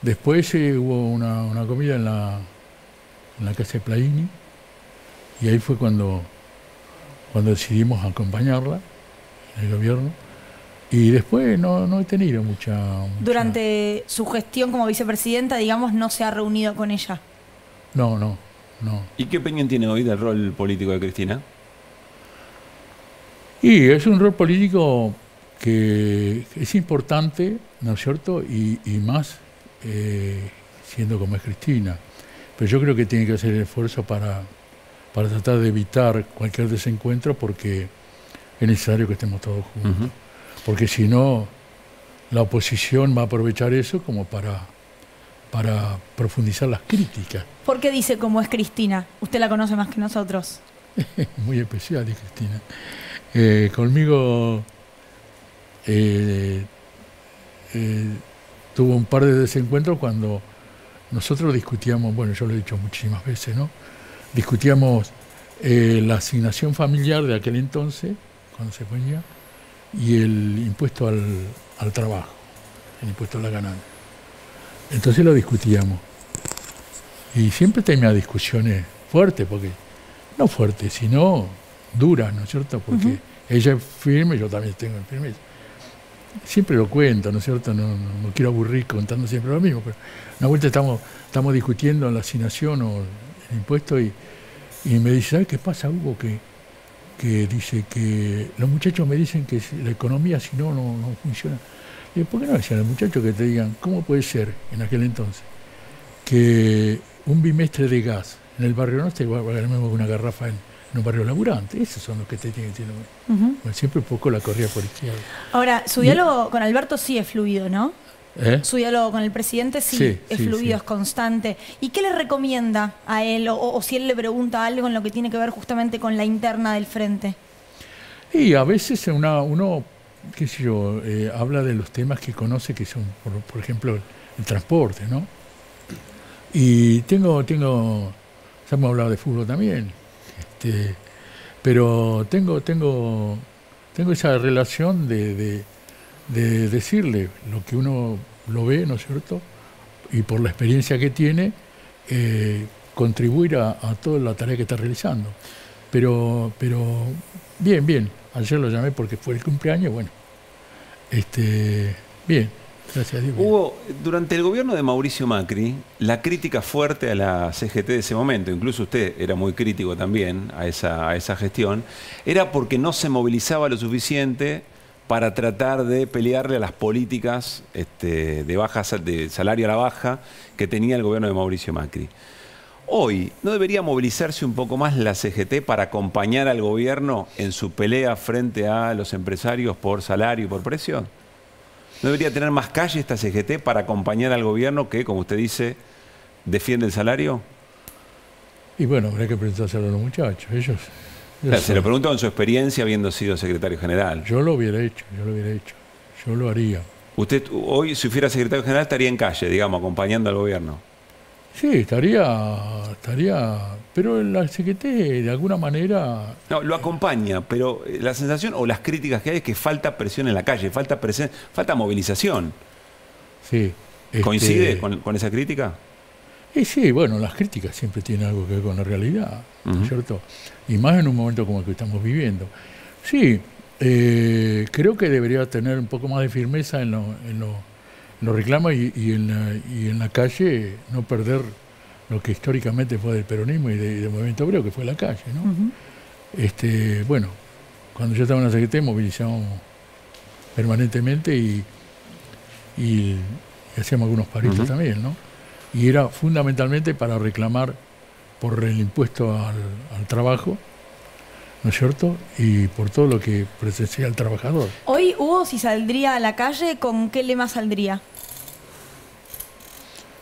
Después hubo una comida en la casa de Plaini, y ahí fue cuando decidimos acompañarla en el gobierno. Y después no he tenido mucha... Durante su gestión como vicepresidenta, digamos, no se ha reunido con ella. No. ¿Y qué opinión tiene hoy del rol político de Cristina? Y es un rol político que es importante, ¿no es cierto? Y más siendo como es Cristina. Pero yo creo que tiene que hacer el esfuerzo para tratar de evitar cualquier desencuentro, porque es necesario que estemos todos juntos. Porque si no, la oposición va a aprovechar eso como para profundizar las críticas. ¿Por qué dice cómo es Cristina? Usted la conoce más que nosotros. Muy especial es Cristina. Conmigo tuvo un par de desencuentros cuando nosotros discutíamos, bueno, yo lo he dicho muchísimas veces, ¿no? Discutíamos la asignación familiar de aquel entonces, cuando se ponía, y el impuesto al trabajo, el impuesto a la ganancia. Entonces lo discutíamos. Y siempre tenía discusiones fuertes, porque no fuertes, sino duras, ¿no es cierto? Porque ella es firme, yo también tengo firmeza. Siempre lo cuento, ¿no es cierto? No quiero aburrir contando siempre lo mismo, pero una vuelta estamos discutiendo la asignación o el impuesto, y me dice, ¿sabes qué pasa, Hugo? Que dice que los muchachos me dicen que la economía si no funciona. Y ¿por qué no decían los muchachos que te digan, cómo puede ser en aquel entonces que un bimestre de gas en el barrio norte igual a lo mismo que una garrafa en un barrio laburante? Esos son los que te tienen que decir. Bueno, siempre un poco la corría por izquierda. Ahora, su diálogo con Alberto sí es fluido, ¿no? Su diálogo con el presidente sí es fluido, es constante. ¿Y qué le recomienda a él? O si él le pregunta algo en lo que tiene que ver justamente con la interna del frente. Y a veces uno qué sé yo, habla de los temas que conoce, que son, por ejemplo, el transporte, ¿no? Y ya hemos hablado de fútbol también, pero tengo esa relación de decirle lo que uno lo ve, ¿no es cierto? Y por la experiencia que tiene, contribuir a toda la tarea que está realizando. Pero bien, ayer lo llamé porque fue el cumpleaños, bueno, bien, gracias a Dios. Hugo, durante el gobierno de Mauricio Macri, la crítica fuerte a la CGT de ese momento, incluso usted era muy crítico también a esa gestión, era porque no se movilizaba lo suficiente para tratar de pelearle a las políticas de salario a la baja que tenía el gobierno de Mauricio Macri. Hoy, ¿no debería movilizarse un poco más la CGT para acompañar al gobierno en su pelea frente a los empresarios por salario y por precio? ¿No debería tener más calle esta CGT para acompañar al gobierno que, como usted dice, defiende el salario? Y bueno, habría que preguntárselo a los muchachos. Ellos claro, se lo pregunto en su experiencia habiendo sido secretario general. Yo lo hubiera hecho, yo lo haría. Usted hoy, si fuera secretario general, estaría en calle, digamos, acompañando al gobierno. Sí, estaría, pero la CGT de alguna manera... No, lo acompaña, pero la sensación o las críticas que hay es que falta presión en la calle, falta movilización. Sí. ¿Coincide con esa crítica? Sí, bueno, las críticas siempre tienen algo que ver con la realidad, ¿no es cierto? Y más en un momento como el que estamos viviendo. Sí, creo que debería tener un poco más de firmeza en los reclamos y en la calle, no perder lo que históricamente fue del peronismo y del movimiento obrero, que fue la calle, ¿no? Bueno, cuando yo estaba en la CGT movilizamos permanentemente y hacíamos algunos paritos también, ¿no? Y era fundamentalmente para reclamar por el impuesto al trabajo, ¿no es cierto? Y por todo lo que presencia el trabajador. Hoy, Hugo, si saldría a la calle, ¿con qué lema saldría?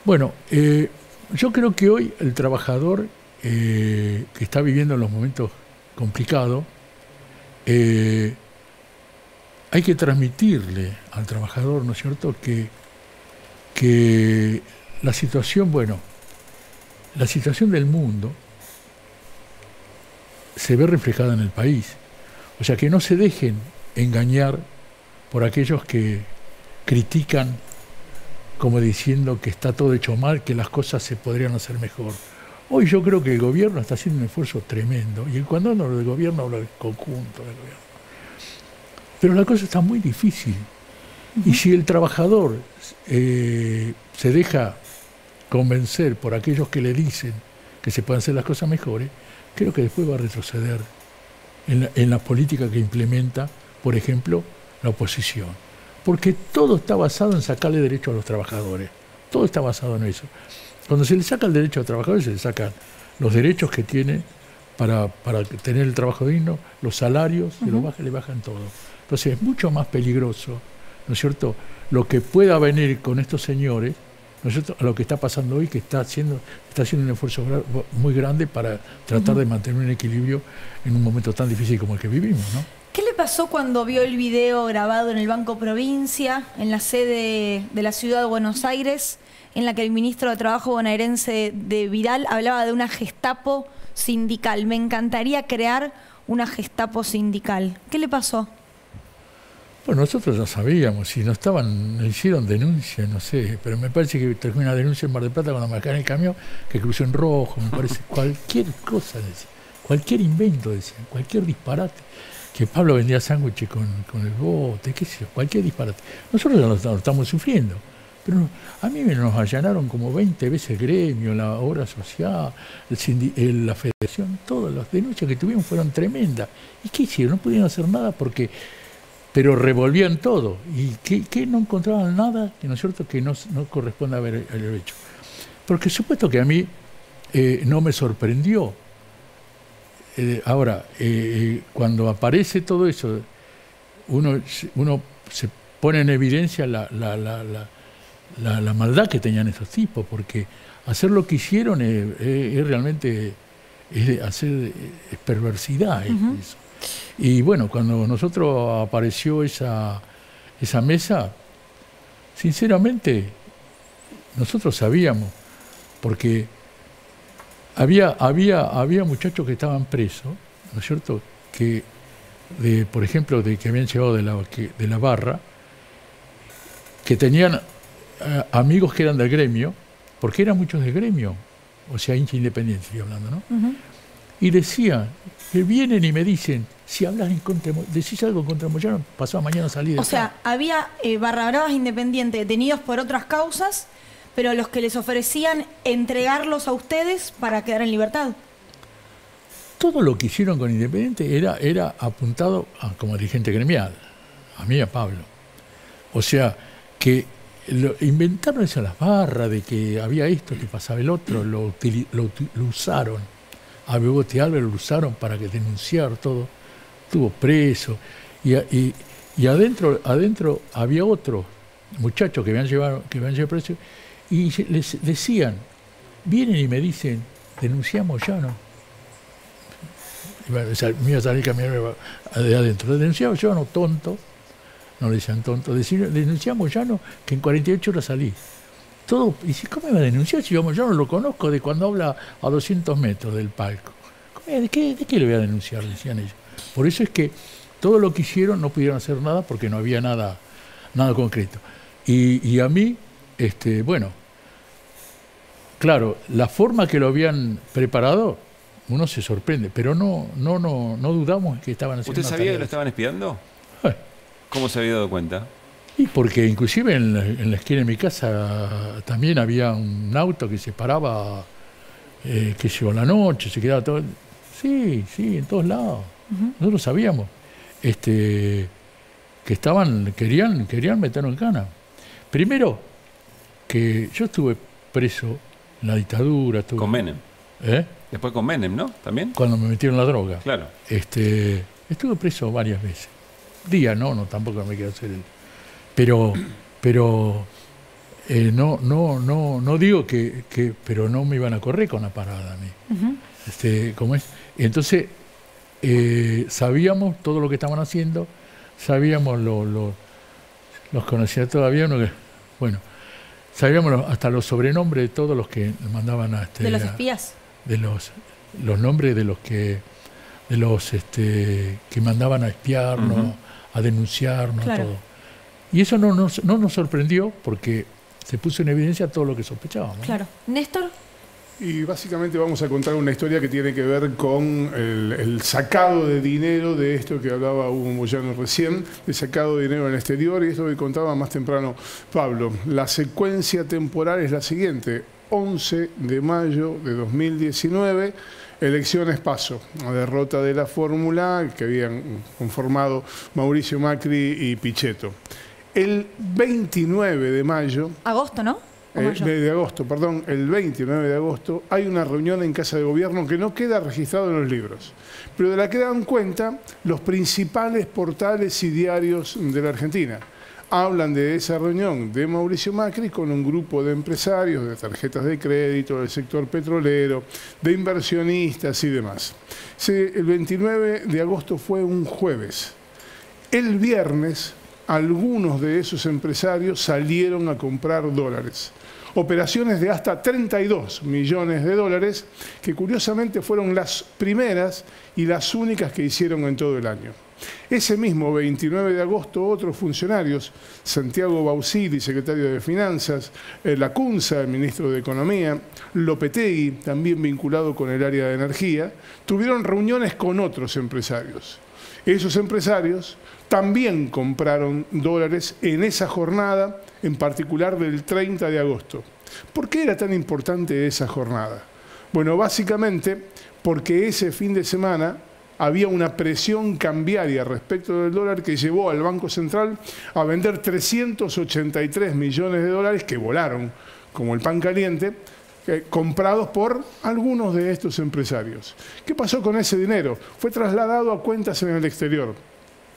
Bueno, yo creo que hoy el trabajador que está viviendo en los momentos complicados, hay que transmitirle al trabajador, ¿no es cierto?, que la situación, bueno, la situación del mundo se ve reflejada en el país. O sea, que no se dejen engañar por aquellos que critican como diciendo que está todo hecho mal, que las cosas se podrían hacer mejor. Hoy yo creo que el gobierno está haciendo un esfuerzo tremendo, y cuando hablo del gobierno hablo del conjunto del gobierno. Pero la cosa está muy difícil. Y si el trabajador se deja convencer por aquellos que le dicen que se pueden hacer las cosas mejores, creo que después va a retroceder en la política que implementa, por ejemplo, la oposición. Porque todo está basado en sacarle derecho a los trabajadores. Todo está basado en eso. Cuando se le saca el derecho a los trabajadores, se le sacan los derechos que tienen para tener el trabajo digno, los salarios, le bajan todo. Entonces es mucho más peligroso, ¿no es cierto?, lo que pueda venir con estos señores, ¿no es cierto?, a lo que está pasando hoy, que está haciendo un esfuerzo muy grande para tratar de mantener un equilibrio en un momento tan difícil como el que vivimos, ¿no? ¿Qué le pasó cuando vio el video grabado en el Banco Provincia, en la sede de la ciudad de Buenos Aires, en la que el ministro de Trabajo bonaerense de Vidal hablaba de una Gestapo sindical? Me encantaría crear una Gestapo sindical. ¿Qué le pasó? Bueno, nosotros ya sabíamos, si no estaban, hicieron denuncia, no sé, pero me parece que terminó una denuncia en Mar del Plata cuando me en el camión, que cruzó en rojo, me parece, cualquier cosa decía, cualquier invento decía, cualquier disparate, que Pablo vendía sándwiches con el bote, qué sé yo, cualquier disparate. Nosotros ya lo estamos sufriendo, pero a mí nos allanaron como 20 veces el gremio, la obra social, la federación, todas las denuncias que tuvimos fueron tremendas. ¿Y qué hicieron? No pudieron hacer nada pero revolvían todo. ¿Y qué no encontraban nada, ¿no es cierto?, que no corresponde haber hecho? Porque supuesto que a mí no me sorprendió. Ahora, cuando aparece todo eso, uno se pone en evidencia la maldad que tenían esos tipos, porque hacer lo que hicieron es realmente hacer perversidad. Eso. Y bueno, cuando nosotros apareció esa mesa, sinceramente, nosotros sabíamos, porque había muchachos que estaban presos, ¿no es cierto?, que por ejemplo, que habían llegado de la barra, que tenían amigos que eran del gremio, porque eran muchos del gremio, o sea, hincha independiente, estoy hablando, ¿no? Y decían, que vienen y me dicen, si hablas decís algo contra Moyano, pasado mañana salí de acá. O sea, había barra bravas independientes detenidos por otras causas, pero los que les ofrecían entregarlos a ustedes para quedar en libertad. Todo lo que hicieron con Independiente era apuntado como dirigente gremial, a mí y a Pablo. O sea, que inventaron eso a las barras, de que había esto, que pasaba el otro, lo usaron. A Bebote Álvarez lo usaron para que denunciar todo. Estuvo preso. Y adentro había otros muchachos que habían llevado preso, y les decían, vienen y me dicen, denunciamos ya, ¿no? O sea, me iba a salir caminando de adentro. Denunciamos ya, no, tonto. No le decían tonto. Denunciamos ya, no, que en 48 horas salí. todo, y dice, ¿cómo me va a denunciar si yo no lo conozco de cuando habla a 200 metros del palco? ¿De qué le voy a denunciar? Decían ellos. Por eso es que todo lo que hicieron no pudieron hacer nada porque no había nada concreto. Y a mí, bueno, claro, la forma que lo habían preparado, uno se sorprende, pero no dudamos que estaban haciendo. ¿Usted sabía que lo estaban espiando? ¿Cómo se había dado cuenta? Y porque inclusive en la esquina de mi casa también había un auto que se paraba, que llegó la noche, se quedaba todo. Sí, en todos lados. Nosotros sabíamos que querían meternos en cana. Primero, que yo estuve preso en la dictadura. Con Menem. Después con Menem, ¿no? ¿También? Cuando me metieron la droga. Claro. Estuve preso varias veces. Tampoco me quiero hacer el... Pero no digo pero no me iban a correr con la parada a mí. ¿Cómo es? Entonces, sabíamos todo lo que estaban haciendo, sabíamos los conocía todavía, bueno, sabíamos hasta los sobrenombres de todos los que mandaban a... ¿De los espías? De los nombres de los que mandaban a espiarnos, a denunciarnos, claro. Todo. Y eso no nos sorprendió porque se puso en evidencia todo lo que sospechábamos. Claro. ¿Néstor? Y básicamente vamos a contar una historia que tiene que ver con el sacado de dinero de esto que hablaba Hugo Moyano recién, de sacado de dinero en el exterior, y esto que contaba más temprano Pablo. La secuencia temporal es la siguiente: 11 de mayo de 2019, elecciones PASO, la derrota de la fórmula que habían conformado Mauricio Macri y Pichetto. El 29 de mayo... Agosto, ¿no? De agosto, perdón, el 29 de agosto hay una reunión en Casa de Gobierno que no queda registrado en los libros, pero de la que dan cuenta los principales portales y diarios de la Argentina. Hablan de esa reunión de Mauricio Macri con un grupo de empresarios, de tarjetas de crédito, del sector petrolero, de inversionistas y demás. El 29 de agosto fue un jueves. El viernes, algunos de esos empresarios salieron a comprar dólares. Operaciones de hasta 32 millones de dólares, que curiosamente fueron las primeras y las únicas que hicieron en todo el año. Ese mismo 29 de agosto, otros funcionarios, Santiago Bausili, secretario de Finanzas, Lacunza, el ministro de Economía, Lopetegui, también vinculado con el área de energía, tuvieron reuniones con otros empresarios. Esos empresarios también compraron dólares en esa jornada, en particular del 30 de agosto. ¿Por qué era tan importante esa jornada? Bueno, básicamente porque ese fin de semana había una presión cambiaria respecto del dólar que llevó al Banco Central a vender 383 millones de dólares que volaron como el pan caliente, comprados por algunos de estos empresarios. ¿Qué pasó con ese dinero? Fue trasladado a cuentas en el exterior.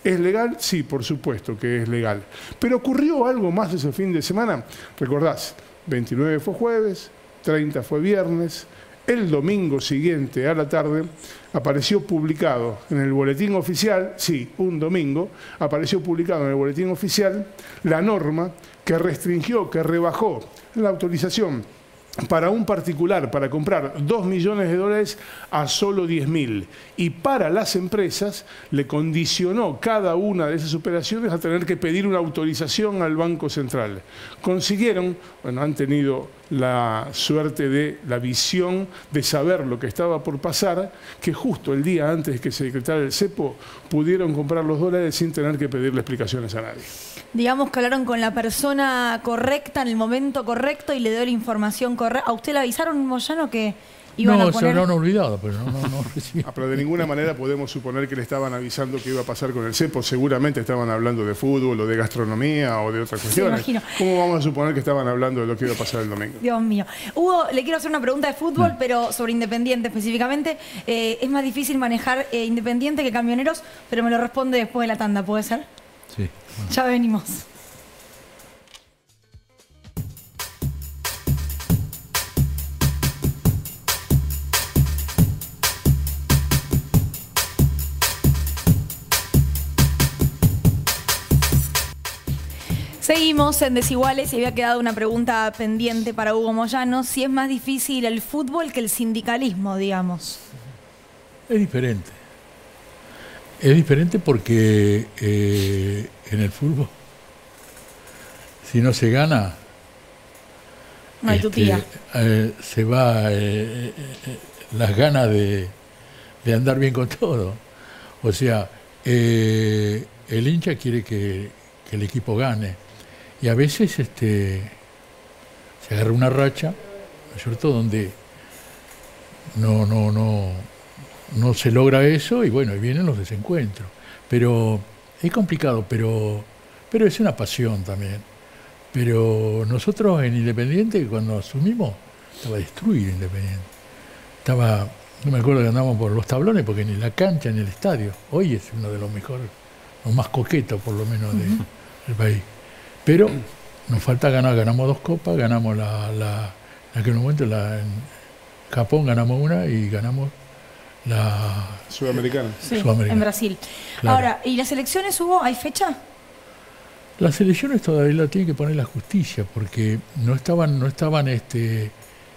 ¿Es legal? Sí, por supuesto que es legal. Pero ocurrió algo más ese fin de semana. Recordás, 29 fue jueves, 30 fue viernes. El domingo siguiente a la tarde apareció publicado en el boletín oficial, sí, un domingo, apareció publicado en el boletín oficial la norma que restringió, que rebajó la autorización para un particular para comprar 2 millones de dólares a solo 10.000. Y para las empresas le condicionó cada una de esas operaciones a tener que pedir una autorización al Banco Central. Consiguieron, bueno, han tenido la suerte de la visión de saber lo que estaba por pasar, que justo el día antes de que se decretara el cepo pudieron comprar los dólares sin tener que pedirle explicaciones a nadie. Digamos que hablaron con la persona correcta en el momento correcto y le dio la información correcta. ¿A usted le avisaron, Moyano, que iban a poner...? No, se lo han olvidado, pero no recibí. Pero de ninguna manera podemos suponer que le estaban avisando qué iba a pasar con el cepo. Seguramente estaban hablando de fútbol o de gastronomía o de otras cuestiones. Sí, ¿Cómo vamos a suponer que estaban hablando de lo que iba a pasar el domingo? Dios mío. Hugo, le quiero hacer una pregunta de fútbol, pero sobre Independiente específicamente. Es más difícil manejar Independiente que Camioneros, pero me lo responde después de la tanda, ¿puede ser? Sí. Bueno. Ya venimos. Seguimos en Desiguales y había quedado una pregunta pendiente para Hugo Moyano. Si es más difícil el fútbol que el sindicalismo, digamos. Es diferente. Es diferente porque en el fútbol, si no se gana, No hay tutía. se va las ganas de andar bien con todo. O sea, el hincha quiere que el equipo gane. Y a veces se agarra una racha, ¿no es cierto?, donde no se logra eso y bueno, y vienen los desencuentros. Pero es complicado, pero es una pasión también. Pero nosotros en Independiente, cuando asumimos, estaba destruido Independiente. No me acuerdo que andábamos por los tablones, porque ni la cancha ni el estadio. Hoy es uno de los mejores, los más coquetos por lo menos del país. Pero nos falta ganar, ganamos 2 copas, ganamos en aquel momento en Japón ganamos una y ganamos la Sudamericana. Sí, Sudamericana. en Brasil. Claro. Ahora, ¿y las elecciones, Hugo? ¿Hay fecha? Las elecciones todavía la tiene que poner la justicia, porque no estaban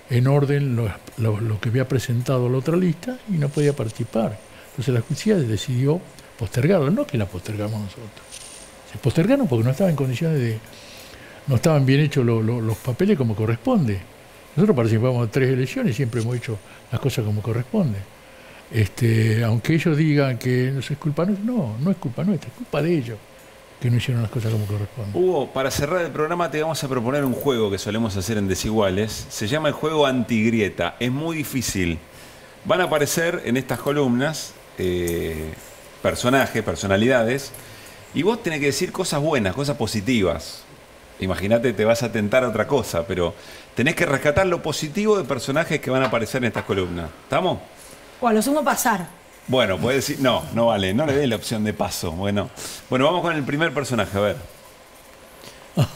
en orden lo que había presentado la otra lista y no podía participar. Entonces la justicia decidió postergarla, no que la postergamos nosotros. Se postergaron porque no estaban en condiciones no estaban bien hechos los papeles como corresponde. Nosotros participamos en 3 elecciones y siempre hemos hecho las cosas como corresponde. Aunque ellos digan que no es culpa nuestra, no es culpa nuestra, es culpa de ellos que no hicieron las cosas como corresponde. Hugo, para cerrar el programa te vamos a proponer un juego que solemos hacer en Desiguales. Se llama el juego Antigrieta. Es muy difícil. Van a aparecer en estas columnas personajes, personalidades, y vos tenés que decir cosas buenas, cosas positivas. Imagínate, te vas a tentar a otra cosa, pero tenés que rescatar lo positivo de personajes que van a aparecer en estas columnas. ¿Estamos? O a lo sumo pasar. Bueno, puedes decir, no vale, no le des la opción de paso. Bueno, vamos con el primer personaje, a ver.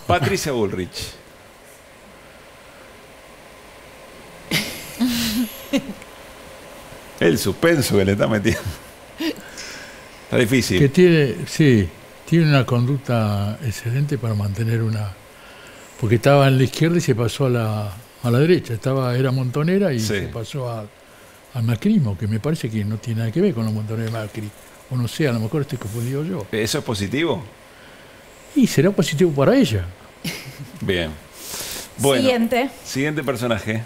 Patricia Bullrich. El suspenso que le está metiendo. Está difícil. Que tiene una conducta excelente para mantener porque estaba en la izquierda y se pasó a la derecha. Era montonera y se pasó al macrismo, que me parece que no tiene nada que ver con los montoneros de Macri. O no sé, a lo mejor estoy confundido yo. ¿Eso es positivo? Y será positivo para ella. Bien. Bueno, siguiente personaje.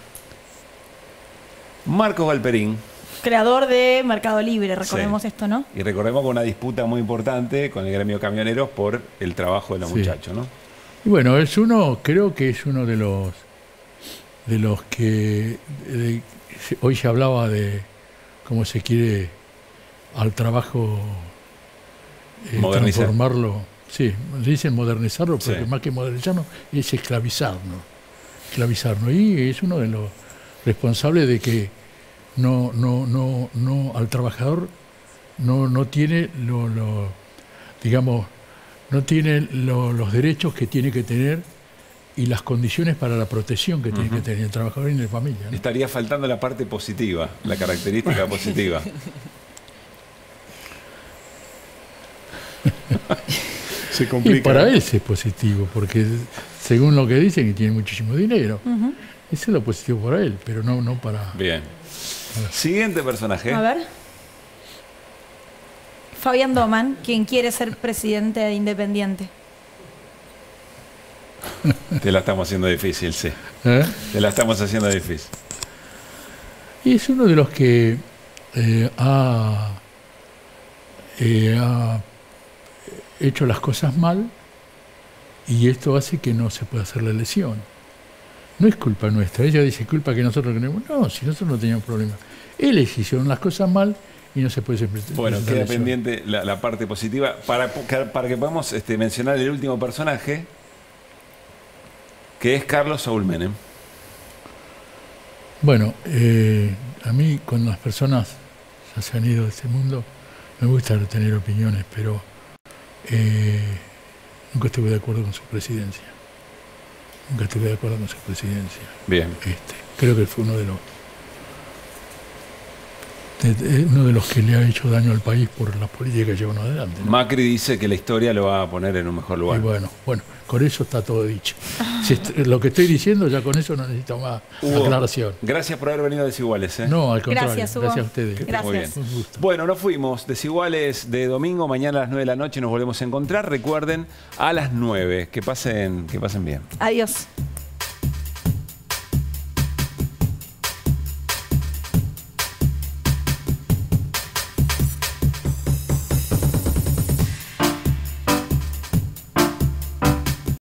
Marcos Galperín. Creador de Mercado Libre, recordemos esto, ¿no? Y recordemos con una disputa muy importante con el gremio de camioneros por el trabajo de los muchachos, ¿no? Y bueno, creo que es uno de los que hoy se hablaba de cómo se quiere al trabajo transformarlo. Sí, dicen modernizarlo, porque más que modernizarlo es esclavizarnos. Y es uno de los responsables de que no al trabajador no tiene no tiene los derechos que tiene que tener y las condiciones para la protección que tiene que tener el trabajador y la familia, ¿no? Estaría faltando la parte positiva, la característica positiva. Se complica. Y para él es positivo, porque según lo que dicen, que tiene muchísimo dinero. Eso es lo positivo para él, pero no para... Bien. Siguiente personaje. A ver. Fabián Doman, quien quiere ser presidente de Independiente. Te la estamos haciendo difícil, sí. Te la estamos haciendo difícil. Y es uno de los que ha hecho las cosas mal y esto hace que no se pueda hacer la elección. No es culpa nuestra. Ella dice culpa que nosotros tenemos. No, si nosotros no teníamos problema. Él hicieron las cosas mal y no se puede ser presidente. Bueno, queda pendiente la parte positiva. Para que podamos mencionar el último personaje, que es Carlos Saúl Menem. Bueno, a mí cuando las personas ya se han ido de este mundo, me gusta tener opiniones, pero nunca estuve de acuerdo con su presidencia. Bien. Creo que fue uno de los que le ha hecho daño al país por las políticas que llevan adelante, ¿no? Macri dice que la historia lo va a poner en un mejor lugar. Y bueno, Con eso está todo dicho. Lo que estoy diciendo, ya con eso no necesito más Hugo, aclaración. gracias por haber venido a Desiguales. No, al contrario. Gracias, Hugo. Gracias a ustedes. Gracias. Muy bien. Un gusto. Bueno, nos fuimos. Desiguales de domingo. Mañana a las 9 de la noche nos volvemos a encontrar. Recuerden, a las 9. Que pasen bien. Adiós.